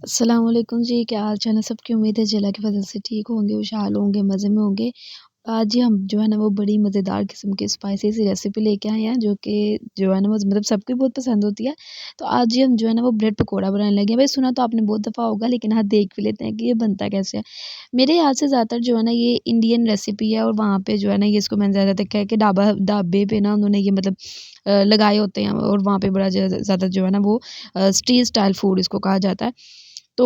अस्सलाम वालेकुम जी, क्या हाल चाल है सबकी। उम्मीद है जी अल्लाह की फज़ल से ठीक होंगे, खुशहाल होंगे, मज़े में होंगे। आज जी हम जो है ना वो बड़ी मज़ेदार किस्म की स्पाइसी सी रेसिपी लेके आए हैं, जो कि जो है ना वो मतलब सबको ही बहुत पसंद होती है। तो आज जी हम जो है ना वो ब्रेड पकोड़ा बनाने लगे हैं। भाई सुना तो आपने बहुत दफ़ा होगा, लेकिन हाँ देख भी लेते हैं कि ये बनता कैसे है। मेरे यहाँ से ज़्यादातर जो है ना ये इंडियन रेसिपी है, और वहाँ पे जो है ना ये इसको मैंने ज़्यादा देखा है कि ढाबे पे ना उन्होंने ये मतलब लगाए होते हैं, और वहाँ पे बड़ा ज़्यादा जो है ना वो स्ट्रीट स्टाइल फूड इसको कहा जाता है। तो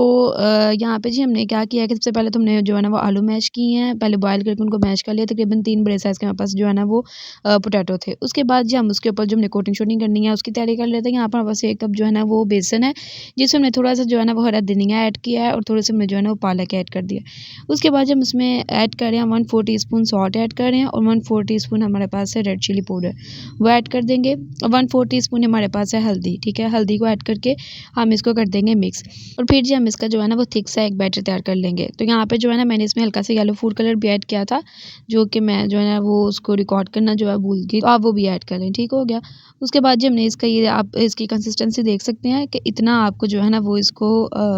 यहाँ पे जी हमने क्या किया है कि सबसे पहले तो हमने जो है ना वो आलू मैश किए हैं, पहले बॉयल करके उनको मैश कर लिया, तकरीबन 3 बड़े साइज़ के हमारे पास जो है ना वो पोटैटो थे। उसके बाद जी हम उसके ऊपर जो हमने कोटिंग शोटिंग करनी है उसकी तैयारी कर लेते हैं। यहाँ पर हमारे पास 1 कप जो है ना वो बेसन है, जिसमें हमने थोड़ा-सा जो है ना वो हरा धनिया ऐड किया है, और थोड़े-से हमने जो है ना वो पालक ऐड कर दिया। उसके बाद जब हम इसमें ऐड कर रहे हैं 1/4 टीस्पून सॉल्ट ऐड कर रहे हैं, और 1/4 टीस्पून हमारे पास है रेड चिली पाउडर, वो ऐड कर देंगे। और 1/4 टीस्पून हमारे पास है हल्दी, ठीक है? हल्दी को ऐड करके हम इसको कर देंगे मिक्स। और फिर जी हम इसका जो है ना वो थिक सा एक बैटर तैयार कर लेंगे। तो यहाँ पे जो है ना मैंने इसमें हल्का सा येलो फूड कलर भी ऐड किया था, जो कि मैं जो है ना वो उसको रिकॉर्ड करना जो है भूल गई, तो आप वो भी ऐड कर लें, ठीक हो गया। उसके बाद जी हमने इसका ये आप इसकी कंसिस्टेंसी देख सकते हैं कि इतना आपको जो है ना वो इसको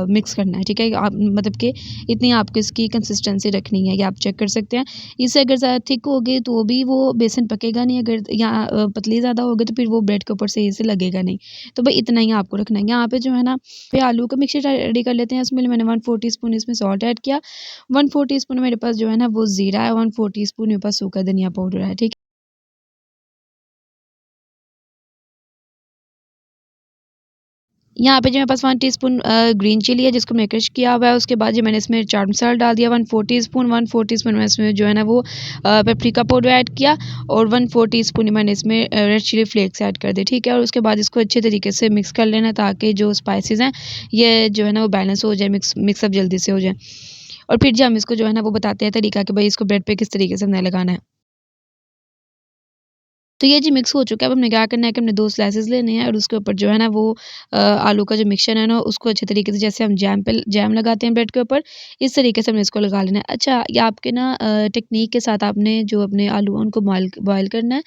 मिक्स करना है, ठीक है? आप मतलब कि इतनी आपको इसकी कंसिस्टेंसी रखनी है, ये आप चेक कर सकते हैं। इससे अगर ज़्यादा थिक हो गई तो भी वो बेसन पकेगा नहीं, अगर या पतली ज़्यादा हो गई तो फिर वो ब्रेड के ऊपर सही से लगेगा नहीं। तो भाई इतना ही आपको रखना है। यहाँ पे जो है ना फिर आलू का मिक्सचर रेडी कर लेते हैं। उसमें मैंने 1/4 टीस्पून इसमें सॉल्ट ऐड किया, 1/4 टीस्पून मेरे पास जो है ना वो ज़ीरा है, 1/4 टीस्पून मेरे पास सूखा धनिया पाउडर है, ठीक है। यहाँ पे जो मेरे पास 1 टीस्पून ग्रीन चिली है, जिसको मैंने क्रश किया हुआ है। उसके बाद जो मैंने इसमें चाट मसाला डाल दिया 1/4 टीस्पून, 1/4 टीस्पून मैं इसमें जो है ना वो पेपरिका पाउडर ऐड किया, और 1/4 टीस्पून मैंने इसमें रेड चिली फ्लेक्स ऐड कर दिए, ठीक है। और उसके बाद इसको अच्छे तरीके से मिक्स कर लेना, ताकि जो स्पाइसेस हैं ये जो है ना वो बैलेंस हो जाए, मिक्सअप जल्दी से हो जाए। और फिर जी हम इसको जो है ना वो बताते हैं तरीका कि भाई इसको ब्रेड पे किस तरीके से हमने लगाना है। तो ये जी मिक्स हो चुका है। अब हमने क्या करना है कि हमने 2 स्लाइसेस लेने हैं, और उसके ऊपर जो है ना वो आलू का जो मिक्सचर है ना उसको अच्छे तरीके से, जैसे हम जैम लगाते हैं ब्रेड के ऊपर, इस तरीके से हमने इसको लगा लेना है। अच्छा, ये आपके ना टेक्नीक के साथ आपने जो अपने आलू हैं उनको बॉयल करना है।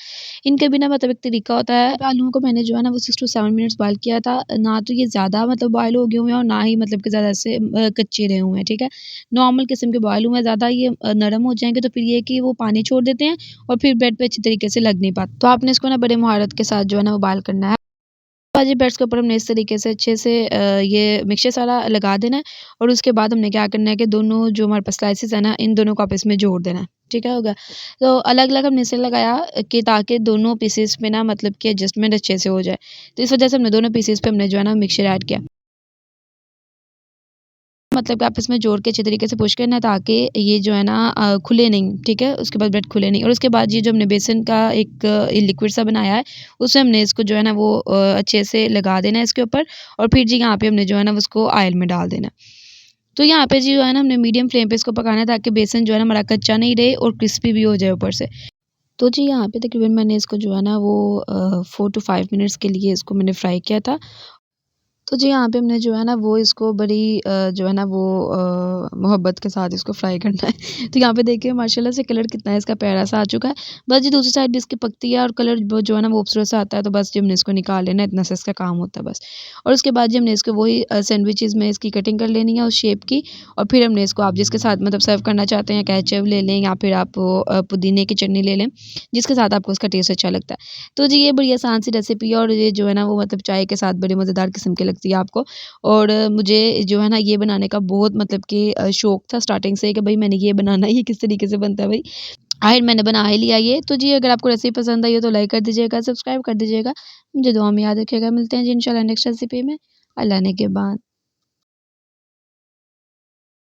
इनका भी ना मतलब एक तरीका होता है। आलूओं को मैंने जो है ना वो 6 टू 7 मिनट्स बॉयल किया था। ना तो ये ज़्यादा मतलब बॉयल हो गए हुए हैं, और ना ही मतलब कि ज़्यादा ऐसे कच्चे रहे हुए हैं, ठीक है। नॉर्मल किस्म के बॉयल हुए हैं, ज़्यादा ये नरम हो जाएँगे तो फिर ये है कि वो पानी छोड़ देते हैं, और फिर ब्रेड पे अच्छी तरीके से लग नहीं पाता। तो आपने इसको ना बड़े महारत के साथ जो है ना वो बॉयल करना है। भाजी ब्रेड्स के ऊपर हमने इस तरीके से अच्छे से ये मिक्सचर सारा लगा देना है, और उसके बाद हमने क्या करना है कि दोनों जो हमारे पास स्लाइसेस है ना, इन दोनों को आप इसमें जोड़ देना है। ठीक है, हो गया। तो अलग-अलग हमने इसे लगाया कि ताकि दोनों पीसेस में ना मतलब कि एडजस्टमेंट अच्छे से हो जाए। तो इस वजह से हमने दोनों पीसेस पे हमने जो है ना मिक्सचर ऐड किया। मतलब कि आप इसमें जोड़ के अच्छे तरीके से पुश करना है, ताकि ये जो है ना खुले नहीं, ठीक है? उसके बाद ब्रेड खुले नहीं, और उसके बाद ये जो हमने बेसन का एक लिक्विड सा बनाया है, उसमें हमने इसको जो है ना वो अच्छे से लगा देना है इसके ऊपर, और फिर जी यहाँ पे हमने जो है ना उसको ऑयल में डाल देना है। तो यहाँ पे जी जो है ना हमने मीडियम फ्लेम पे इसको पकाना है, ताकि बेसन जो है ना हमारा कच्चा नहीं रहे और क्रिस्पी भी हो जाए ऊपर से। तो जी यहाँ पे तकरीबन मैंने इसको जो है ना वो 4 टू 5 मिनट्स के लिए इसको मैंने फ्राई किया था। तो जी, यहाँ पे हमने जो है ना वो इसको बड़ी जो है ना वो मोहब्बत के साथ इसको फ्राई करना है। तो यहाँ पे देखिए माशाल्लाह से कलर कितना इसका प्यारा सा आ चुका है। बस जी दूसरी साइड भी इसकी पकती है, और कलर वो जो है ना वो खूबसूरत सा आता है, तो बस जी हमने इसको निकाल लेना है, इतना सा इसका काम होता है बस। और उसके बाद जी हमने इसको वही सैंडविचेज़ में इसकी कटिंग कर लेनी है उस शेप की, और फिर हमने इसको आप जिसके साथ मतलब सर्व करना चाहते हैं, केचप ले लें, या फिर आप वो पुदीने की चटनी ले लें, जिसके साथ आपको उसका टेस्ट अच्छा लगता है। तो जी ये बड़ी आसान सी रेसिपी है, और ये जो है ना वो मतलब चाय के साथ बड़ी मज़ेदार किस्म की लगती है आपको। और मुझे जो है ना ये बनाने का बहुत मतलब कि शौक था स्टार्टिंग से, कि भाई मैंने ये बनाना है, ये किस तरीके से बनता है भाई। आखिर मैंने बना ही लिया ये। तो जी अगर आपको रेसिपी पसंद आई हो तो लाइक कर दीजिएगा, सब्सक्राइब कर दीजिएगा। मुझे दुआ में याद रखिएगा। मिलते हैं जी इंशाल्लाह नेक्स्ट रेसिपी में। अल्लाह ने के बाद।